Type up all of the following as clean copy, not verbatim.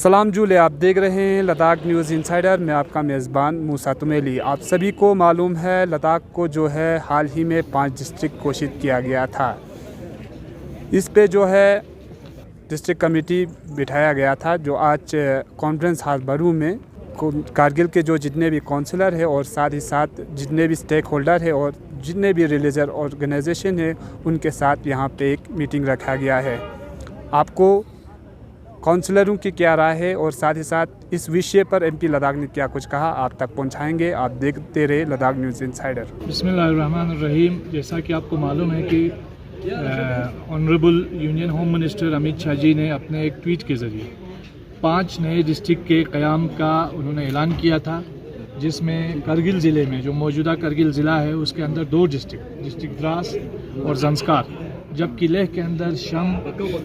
सलाम जूले, आप देख रहे हैं लद्दाख न्यूज़ इनसाइडर। मैं आपका मेज़बान मूसा तुमेली। आप सभी को मालूम है लद्दाख को जो है हाल ही में 5 डिस्ट्रिक्ट घोषित किया गया था। इस पे जो है डिस्ट्रिक्ट कमेटी बिठाया गया था, जो आज कॉन्फ्रेंस हॉल बरू में कारगिल के जो जितने भी काउंसलर है और साथ ही साथ जितने भी स्टेक होल्डर है और जितने भी रिलीजियस ऑर्गेनाइजेशन है उनके साथ यहाँ पे एक मीटिंग रखा गया है। आपको काउंसलरों की क्या राय है और साथ ही साथ इस विषय पर एमपी लद्दाख ने क्या कुछ कहा, आप तक पहुंचाएंगे। आप देखते रहे लद्दाख न्यूज़ इनसाइडर। बिस्मिल्लाहिर्रहमानिर्रहीम। जैसा कि आपको मालूम है कि honourable union home minister Amit Shah ji ने अपने एक ट्वीट के ज़रिए 5 नए डिस्ट्रिक्ट के क़याम का उन्होंने ऐलान किया था, जिसमें करगिल ज़िले में जो मौजूदा करगिल ज़िला है उसके अंदर 2 डिस्ट्रिक्ट द्रास और ज़ंस्कार, जबकि लेह के अंदर शम,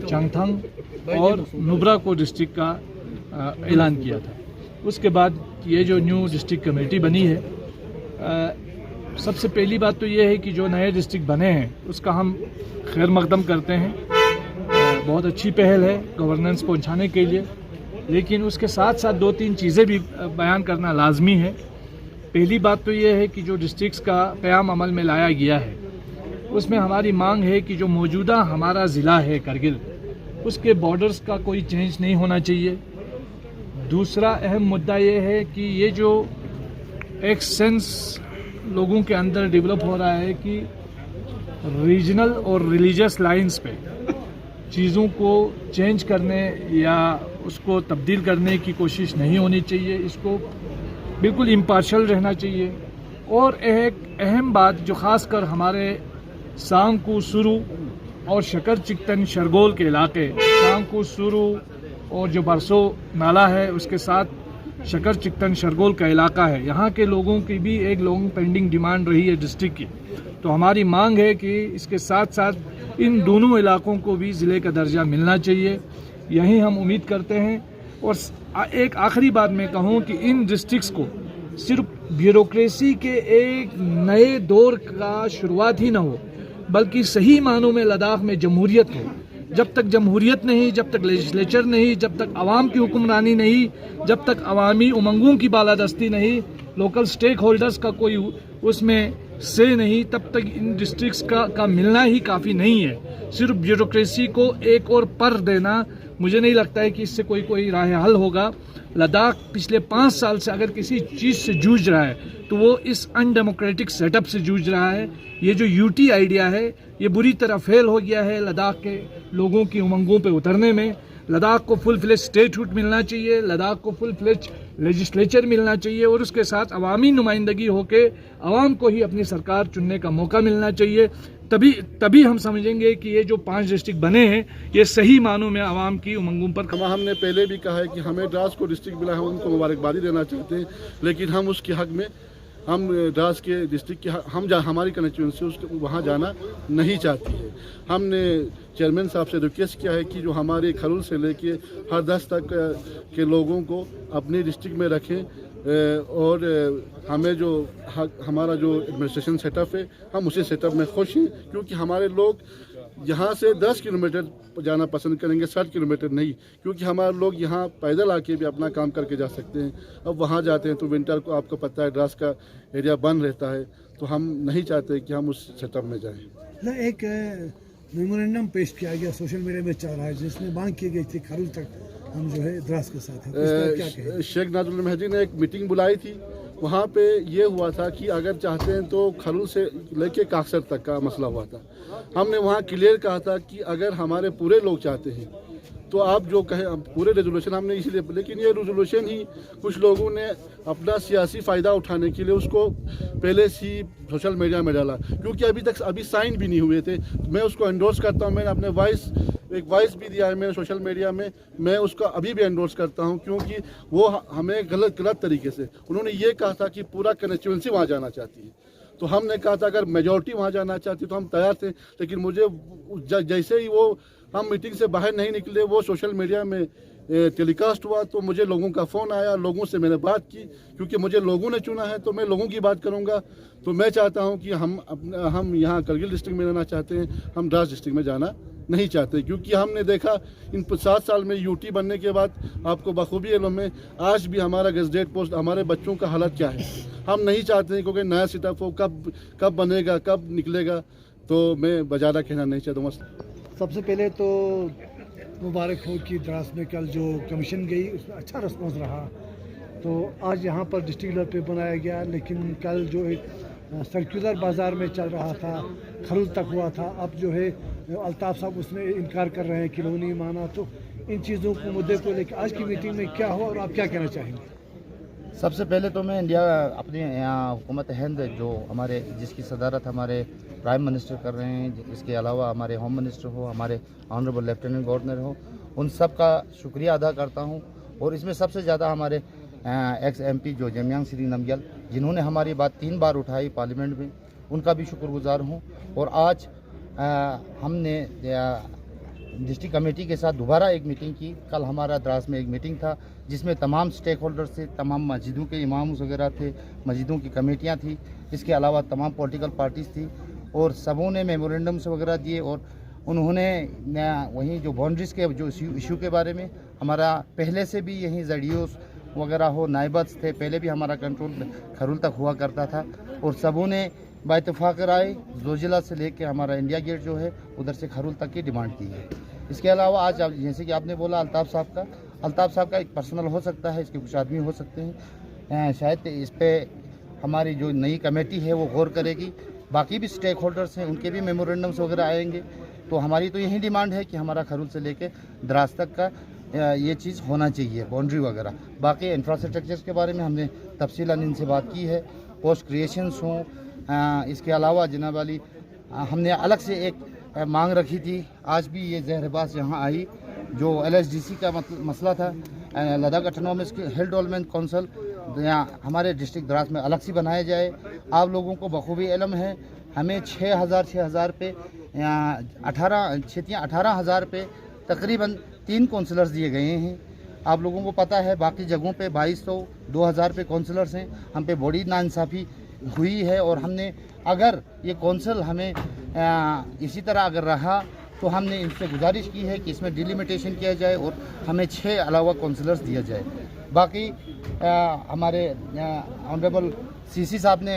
चंगथंग और नुब्रा को डिस्ट्रिक्ट का ऐलान किया था। उसके बाद ये जो न्यू डिस्ट्रिक्ट कमेटी बनी है, सबसे पहली बात तो ये है कि जो नए डिस्ट्रिक्ट बने हैं उसका हम खैर मकदम करते हैं। बहुत अच्छी पहल है गवर्नेंस पहुंचाने के लिए, लेकिन उसके साथ साथ 2-3 चीज़ें भी बयान करना लाजमी है। पहली बात तो ये है कि जो डिस्ट्रिक्ट्स का क़याम अमल में लाया गया है उसमें हमारी मांग है कि जो मौजूदा हमारा ज़िला है करगिल, उसके बॉर्डर्स का कोई चेंज नहीं होना चाहिए। दूसरा अहम मुद्दा ये है कि ये जो एक सेंस लोगों के अंदर डेवलप हो रहा है कि रीजनल और रिलीजियस लाइंस पे चीज़ों को चेंज करने या उसको तब्दील करने की कोशिश नहीं होनी चाहिए, इसको बिल्कुल इम्पार्शल रहना चाहिए। और एक अहम बात जो ख़ासकर हमारे सांगकू सुरू और शकर चिकतन शरगोल के इलाके, सांगकू सुरू और जो बरसो नाला है उसके साथ शकर चिकतन शरगोल का इलाका है, यहाँ के लोगों की भी एक लॉन्ग पेंडिंग डिमांड रही है डिस्ट्रिक्ट की। तो हमारी मांग है कि इसके साथ साथ इन दोनों इलाकों को भी ज़िले का दर्जा मिलना चाहिए, यही हम उम्मीद करते हैं। और एक आखिरी बात मैं कहूँ कि इन डिस्ट्रिक्ट्स को सिर्फ ब्यूरोक्रेसी के एक नए दौर का शुरुआत ही ना हो, बल्कि सही मानों में लद्दाख में जमहूरियत हो। जब तक जमहूरियत नहीं, जब तक लेजिस्लेचर नहीं, जब तक आवाम की हुक्मरानी नहीं, जब तक अवामी उमंगों की बालादस्ती नहीं, लोकल स्टेक होल्डर्स का कोई उसमें से नहीं, तब तक इन डिस्ट्रिक्ट्स का मिलना ही काफ़ी नहीं है। सिर्फ ब्यूरोक्रेसी को एक और पर देना, मुझे नहीं लगता है कि इससे कोई राह हल होगा। लद्दाख पिछले 5 साल से अगर किसी चीज़ से जूझ रहा है तो वो इस अनडेमोक्रेटिक सेटअप से जूझ रहा है। ये जो यूटी आइडिया है ये बुरी तरह फेल हो गया है लद्दाख के लोगों की उमंगों पे उतरने में। लद्दाख को फुल फ्लेज स्टेटहुड मिलना चाहिए, लद्दाख को फुल फ्लेज लेजिस्लेचर मिलना चाहिए और उसके साथ अवामी नुमाइंदगी होके अवाम को ही अपनी सरकार चुनने का मौका मिलना चाहिए। तभी हम समझेंगे कि ये जो 5 डिस्ट्रिक्ट बने हैं ये सही मानों में आवाम की उमंगों पर। हमने पहले भी कहा है कि हमें द्रास को डिस्ट्रिक्ट मिला है, उनको मुबारकबादी देना चाहते हैं, लेकिन हम उसके हक में हम द्रास के डिस्ट्रिक्ट के हमारी कंस्टिट्यूंसी उसके वहाँ जाना नहीं चाहती है। हमने चेयरमैन साहब से रिक्वेस्ट किया है कि जो हमारे खरुल से लेके हर 10 तक के लोगों को अपने डिस्ट्रिक्ट में रखें और हमें जो हमारा जो एडमिनिस्ट्रेशन सेटअप है हम उसी सेटअप में खुश हैं, क्योंकि हमारे लोग यहाँ से 10 किलोमीटर जाना पसंद करेंगे, 60 किलोमीटर नहीं, क्योंकि हमारे लोग यहाँ पैदल आके भी अपना काम करके जा सकते हैं। अब वहाँ जाते हैं तो विंटर को आपको पता है द्रास का एरिया बंद रहता है, तो हम नहीं चाहते कि हम उस सेटअप में जाएं। एक मेमोरेंडम पेश किया गया सोशल मीडिया में चल रहा है, जिसमें मांग की गई थी खरुल तक हम जो है द्रास के साथ हैं। शेख नाजुल महदी ने एक मीटिंग बुलाई थी, वहाँ पे ये हुआ था कि अगर चाहते हैं तो खरुल से लेके काकसर तक का मसला हुआ था। हमने वहाँ क्लियर कहा था कि अगर हमारे पूरे लोग चाहते हैं तो आप जो कहें पूरे रेजोल्यूशन हमने इसलिए, लेकिन ये रेजोल्यूशन ही कुछ लोगों ने अपना सियासी फ़ायदा उठाने के लिए उसको पहले से ही सोशल मीडिया में डाला, क्योंकि अभी साइन भी नहीं हुए थे। मैं उसको एंडोर्स करता हूँ, मैंने अपने वॉइस भी दिया है मैंने सोशल मीडिया में, मैं उसका अभी भी एंडोर्स करता हूँ, क्योंकि वो हमें गलत तरीके से उन्होंने ये कहा था कि पूरा कंस्टिट्यूंसी वहाँ जाना चाहती है। तो हमने कहा था अगर मेजॉरिटी वहाँ जाना चाहती तो हम तैयार थे, लेकिन मुझे जैसे ही वो हम मीटिंग से बाहर नहीं निकले वो सोशल मीडिया में टेलीकास्ट हुआ तो मुझे लोगों का फ़ोन आया, लोगों से मैंने बात की, क्योंकि मुझे लोगों ने चुना है तो मैं लोगों की बात करूंगा। तो मैं चाहता हूं कि हम यहाँ करगिल डिस्ट्रिक्ट में रहना चाहते हैं, हम द्रास डिस्ट्रिक्ट में जाना नहीं चाहते, क्योंकि हमने देखा इन 7 साल में यूटी बनने के बाद आपको बखूबी इल्म है आज भी हमारा गजटेड पोस्ट हमारे बच्चों का हालत क्या है। हम नहीं चाहते हैं क्योंकि नया सेटअप हो कब बनेगा कब निकलेगा, तो मैं बजारा कहना नहीं चाहता हूँ। सबसे पहले तो मुबारक हो कि द्रास में कल जो कमीशन गई उसमें अच्छा रिस्पॉन्स रहा, तो आज यहाँ पर डिस्ट्रिक्ट लेवल पे बनाया गया। लेकिन कल जो एक सर्कुलर बाज़ार में चल रहा था, खरुल तक हुआ था, अब जो है अल्ताफ़ साहब उसमें इनकार कर रहे हैं कि लोगों ने माना। तो इन चीज़ों को मुद्दे को लेकर आज की मीटिंग में क्या हुआ और आप क्या कहना चाहेंगे? सबसे पहले तो मैं इंडिया अपने यहाँ हुकूमत हिंद जो हमारे जिसकी सदारत हमारे प्राइम मिनिस्टर कर रहे हैं, इसके अलावा हमारे होम मिनिस्टर हो, हमारे ऑनरेबल लेफ्टिनेंट गवर्नर हो, उन सब का शुक्रिया अदा करता हूँ। और इसमें सबसे ज़्यादा हमारे एक्स MP जो जमयांग श्री नमग्याल, जिन्होंने हमारी बात 3 बार उठाई पार्लियामेंट में, उनका भी शुक्रगुजार हूँ। और आज हमने डिस्ट्रिक्ट कमेटी के साथ दोबारा एक मीटिंग की। कल हमारा द्रास में एक मीटिंग था जिसमें तमाम स्टेक होल्डर्स थे, तमाम मस्जिदों के इमाम वगैरह थे, मस्जिदों की कमेटियाँ थी, इसके अलावा तमाम पॉलिटिकल पार्टीज़ थी, और सबों ने मेमोरेंडम्स वगैरह दिए। और उन्होंने वहीं जो बाउंड्रीज़ के जो इशू के बारे में, हमारा पहले से भी यहीं ZDOs वगैरह हो, नाइबत्स थे, पहले भी हमारा कंट्रोल खरुल तक हुआ करता था, और सबों ने बाइतफाक राय जोजिला से लेके हमारा इंडिया गेट जो है उधर से खरुल तक की डिमांड की है। इसके अलावा आज जैसे कि आपने बोला अल्ताफ़ साहब का एक पर्सनल हो सकता है, इसके कुछ आदमी हो सकते हैं, शायद इस पर हमारी जो नई कमेटी है वो गौर करेगी। बाकी भी स्टेक होल्डर्स हैं, उनके भी मेमोरेंडम्स वगैरह आएंगे। तो हमारी तो यही डिमांड है कि हमारा खरुल से लेके द्रास तक का ये चीज़ होना चाहिए, बाउंड्री वगैरह। बाकी इंफ्रास्ट्रक्चर के बारे में हमने तफसीलन इनसे बात की है, पोस्ट क्रिएशंस हों, इसके अलावा जनाब वाली हमने अलग से एक मांग रखी थी। आज भी ये जहरबाज यहाँ आई, जो LSDC का मसला था, लद्दाख ऑटोनॉमस हिल डेवलपमेंट काउंसिल यहाँ हमारे डिस्ट्रिक्ट द्रास में अलग से बनाया जाए। आप लोगों को बखूबी इल्म है, हमें 6,000 पे 18,000 पे तकरीबन 3 काउंसलर्स दिए गए हैं। आप लोगों को पता है बाकी जगहों पे 2,200 2,000 पे काउंसलर्स हैं। हम पे बड़ी नाइंसाफ़ी हुई है, और हमने अगर ये काउंसिल हमें इसी तरह अगर रहा तो हमने इनसे गुजारिश की है कि इसमें डिलिमिटेशन किया जाए और हमें 6 अलावा काउंसलर्स दिया जाए। बाकी हमारे ऑनरेबल CC साहब ने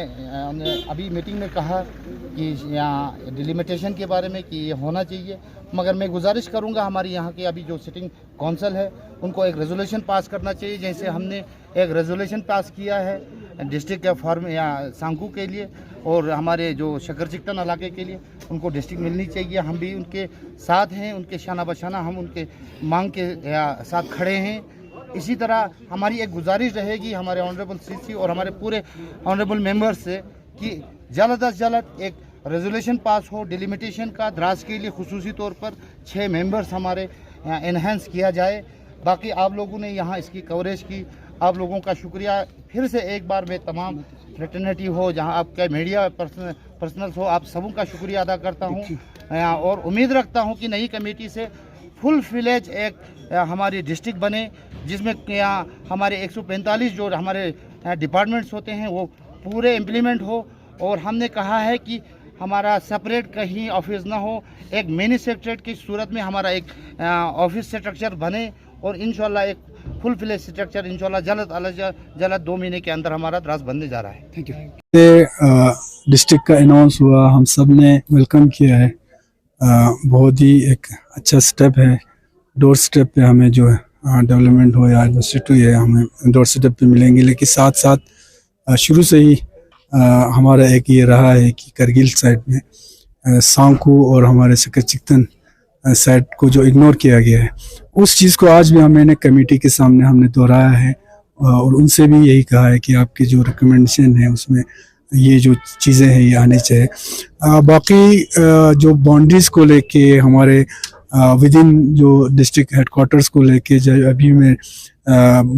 अभी मीटिंग में कहा कि यहाँ डिलिमिटेशन के बारे में कि ये होना चाहिए, मगर मैं गुजारिश करूँगा हमारी यहाँ की अभी जो सिटिंग काउंसिल है उनको एक रेजोल्यूशन पास करना चाहिए, जैसे हमने एक रेजोल्यूशन पास किया है डिस्ट्रिक्ट के फॉर्म या सांकू के लिए, और हमारे जो शकर चिकटन इलाके के लिए उनको डिस्ट्रिक्ट मिलनी चाहिए। हम भी उनके साथ हैं, उनके शाना बशाना हम उनके मांग के साथ खड़े हैं। इसी तरह हमारी एक गुजारिश रहेगी हमारे ऑनरेबल CC और हमारे पूरे ऑनरेबल मेंबर्स से कि जल्द अज जल्द एक रेजोल्यूशन पास हो डिलिमिटेशन का। द्रास के लिए खुसूसी तौर पर 6 मेंबर्स हमारे इन्हेंस किया जाए। बाकी आप लोगों ने यहाँ इसकी कवरेज की, आप लोगों का शुक्रिया। फिर से एक बार मैं तमाम फ्रेटर्निटी हो, जहाँ आपके मीडिया पर्सनल्स हो, आप सबों का शुक्रिया अदा करता हूँ, और उम्मीद रखता हूँ कि नई कमेटी से फुल फ्लेज एक हमारी डिस्ट्रिक्ट बने, जिसमें यहाँ हमारे 145 जो हमारे डिपार्टमेंट्स होते हैं वो पूरे इम्प्लीमेंट हो। और हमने कहा है कि हमारा सेपरेट कहीं ऑफिस ना हो, एक मिनी सेक्रेटरीट की सूरत में हमारा एक ऑफिस स्ट्रक्चर बने, और इंशाल्लाह एक फुल फ्लेज स्ट्रक्चर इंशाल्लाह जल्द 2 महीने के अंदर हमारा द्रास बनने जा रहा है। Thank you. डिस्ट्रिक्ट का अनाउंस हुआ, हम सब ने वेलकम किया है। बहुत ही एक अच्छा स्टेप है। डोर स्टेप पे हमें जो है डेवलपमेंट हो या यूनिवर्सिटी है, हमें डोर स्टेप पे मिलेंगे। लेकिन साथ साथ शुरू से ही हमारा एक ये रहा है कि करगिल साइड में सांकू और हमारे शकर चिकटन साइड को जो इग्नोर किया गया है, उस चीज़ को आज भी हमने कमेटी के सामने हमने दोहराया है, और उनसे भी यही कहा है कि आपकी जो रिकमेंडेशन है उसमें ये जो चीज़ें हैं ये आनी चाहिए। बाकी जो बाउंड्रीज़ को लेके हमारे विद इन जो डिस्ट्रिक्ट हेडक्वार्टर्स को लेके जो अभी मैं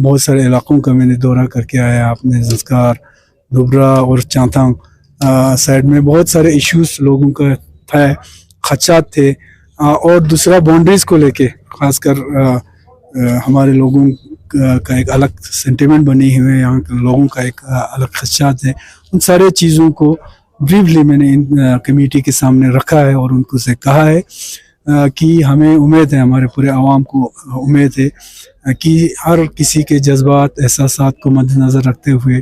बहुत सारे इलाकों का मैंने दौरा करके आया, आपने ज़ंस्कार, धुबरा और चांथांग साइड में बहुत सारे इश्यूज लोगों का था, खदशात थे। और दूसरा बाउंड्रीज़ को लेके खासकर हमारे लोगों का एक अलग सेंटिमेंट बनी हुई है, यहाँ के लोगों का एक अलग खदशात है। उन सारे चीज़ों को ब्रीफली मैंने इन कमेटी के सामने रखा है और उनको से कहा है। की हमें उम्मीद है, हमारे पूरे आवाम को उम्मीद है कि हर किसी के जज्बात एहसासात को मद्देनज़र रखते हुए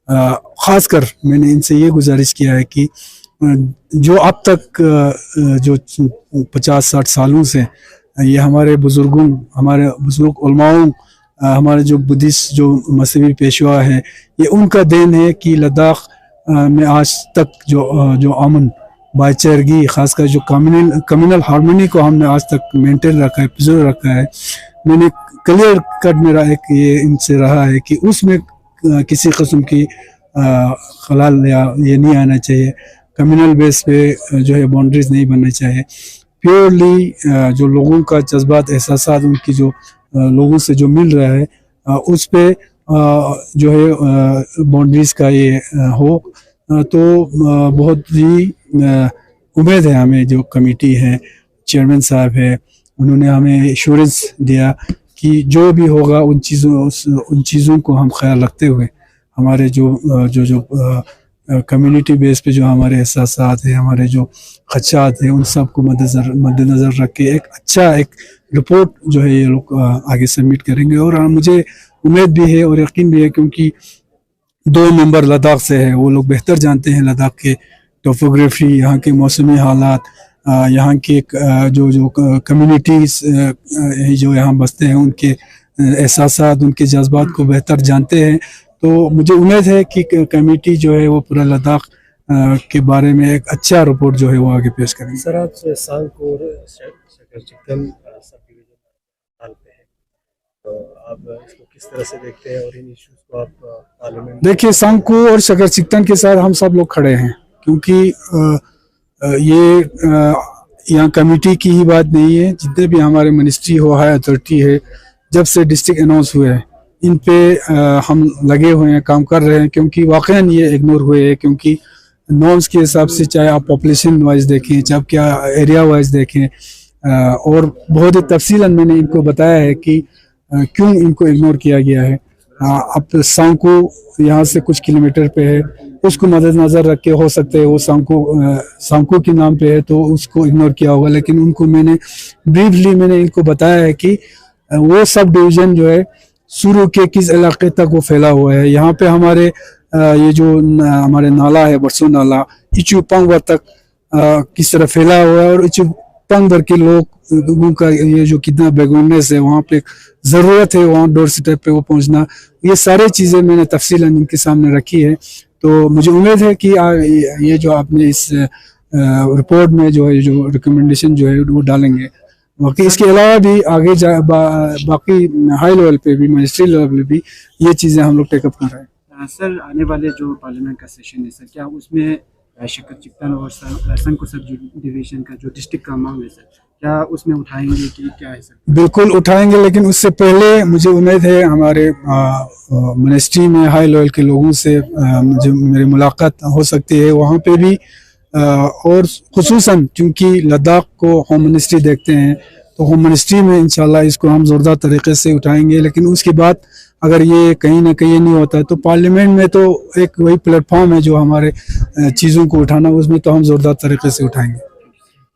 ख़ासकर मैंने इनसे ये गुजारिश किया है कि जो अब तक जो 50-60 सालों से ये हमारे बुज़ुर्ग उलमाओं, हमारे जो बुद्धिस्ट जो मजहबी पेशवा है, ये उनका देन है कि लद्दाख में आज तक जो अमन भाईचारगी, खासकर जो कम्युनल हार्मनी को हमने आज तक मेंटेन रखा है, प्रिजर्व रखा है। मैंने क्लियर कट मेरा एक ये इनसे रहा है कि उसमें किसी किस्म की खलाल या ये नहीं आना चाहिए। कम्युनल बेस पे जो है बाउंड्रीज नहीं बननी चाहिए। प्योरली जो लोगों का जज्बात एहसासात उनकी जो लोगों से जो मिल रहा है उस पे जो है बाउंड्रीज का ये हो तो बहुत ही उम्मीद है हमें। जो कमेटी है, चेयरमैन साहब है, उन्होंने हमें एश्योरेंस दिया कि जो भी होगा उन चीज़ों को हम ख्याल रखते हुए हमारे जो कम्युनिटी बेस पे जो हमारे एहसासात है, हमारे जो खदशात है, उन सब को मद्देनज़र रख के एक रिपोर्ट जो है ये लोग आगे सबमिट करेंगे। और मुझे उम्मीद भी है और यकीन भी है क्योंकि 2 मेंबर लद्दाख से है, वो लोग बेहतर जानते हैं लद्दाख के टोपोग्राफी, यहाँ के मौसमी हालात, यहाँ के जो कम्युनिटीज़ जो यहाँ बसते हैं उनके एहसासात, उनके जज्बात को बेहतर जानते हैं। तो मुझे उम्मीद है कि कमेटी जो है वो पूरा लद्दाख के बारे में एक अच्छा रिपोर्ट जो है वो आगे पेश करेंगे। सर, आप सांग और शकरचिकन सब डिवीजन हाल पे है, तो आप इसको किस तरह से देखते हैं और इन इश्यूज को आप पार्लियामेंट? देखिए, सांगको और शकरचिकन के साथ हम सब लोग खड़े हैं क्योंकि ये यहाँ कमेटी की ही बात नहीं है। जितने भी हमारे मिनिस्ट्री हो, हाई अथॉरिटी है, जब से डिस्ट्रिक्ट अनाउंस हुए हैं इन पे हम लगे हुए हैं, काम कर रहे हैं क्योंकि वाकई ये इग्नोर हुए हैं। क्योंकि नॉर्म्स के हिसाब से चाहे आप पॉपुलेशन वाइज देखें, चाहे क्या एरिया वाइज देखें, और बहुत ही तफसीलन मैंने इनको बताया है कि क्यों इनको इग्नोर किया गया है। अब सांको यहाँ से कुछ किलोमीटर पे है, उसको मद्देनजर रख के हो सकते है वो सांको के नाम पे है तो उसको इग्नोर किया होगा। लेकिन उनको मैंने ब्रीफली इनको बताया है कि वो सब डिवीज़न जो है शुरू के किस इलाके तक वो फैला हुआ है। यहाँ पे हमारे ये जो हमारे नाला है, बरसो नाला, इचू पंगवर तक किस तरह फैला हुआ है और इचू पंगवर के लोगों का ये जो कितना बैकग्राउंडनेस है, वहाँ पे ज़रूरत है वहाँ डोर स्टेप पे वो पहुँचना। ये सारी चीज़ें मैंने तफसीलन इनके सामने रखी है। तो मुझे उम्मीद है कि ये जो आपने इस रिपोर्ट में जो है जो रिकमेंडेशन जो है वो डालेंगे। बाकी इसके अलावा भी आगे बाकी हाई लेवल पे भी, मिनिस्ट्री लेवल पे भी ये चीज़ें हम लोग टेकअप कर रहे हैं। सर, आने वाले जो पार्लियामेंट का सेशन है सर, क्या उसमें शकरचिकन और सांको सब डिवीजन का जो डिस्ट्रिक्ट का मांग है सर, क्या उसमें उठाएंगे कि क्या है सर? बिल्कुल उठाएंगे, लेकिन उससे पहले मुझे उम्मीद है हमारे मिनिस्ट्री में हाई लेवल के लोगों से जो मेरी मुलाकात हो सकती है वहाँ पे भी, और खुसूसन क्योंकि लद्दाख को होम मिनिस्ट्री देखते हैं तो होम मिनिस्ट्री में इंशाल्लाह इसको हम ज़ोरदार तरीके से उठाएंगे। लेकिन उसके बाद अगर ये कहीं ना कहीं नहीं होता है तो पार्लियामेंट में तो एक वही प्लेटफॉर्म है जो हमारे चीज़ों को उठाना, उसमें तो हम ज़ोरदार तरीके से उठाएंगे।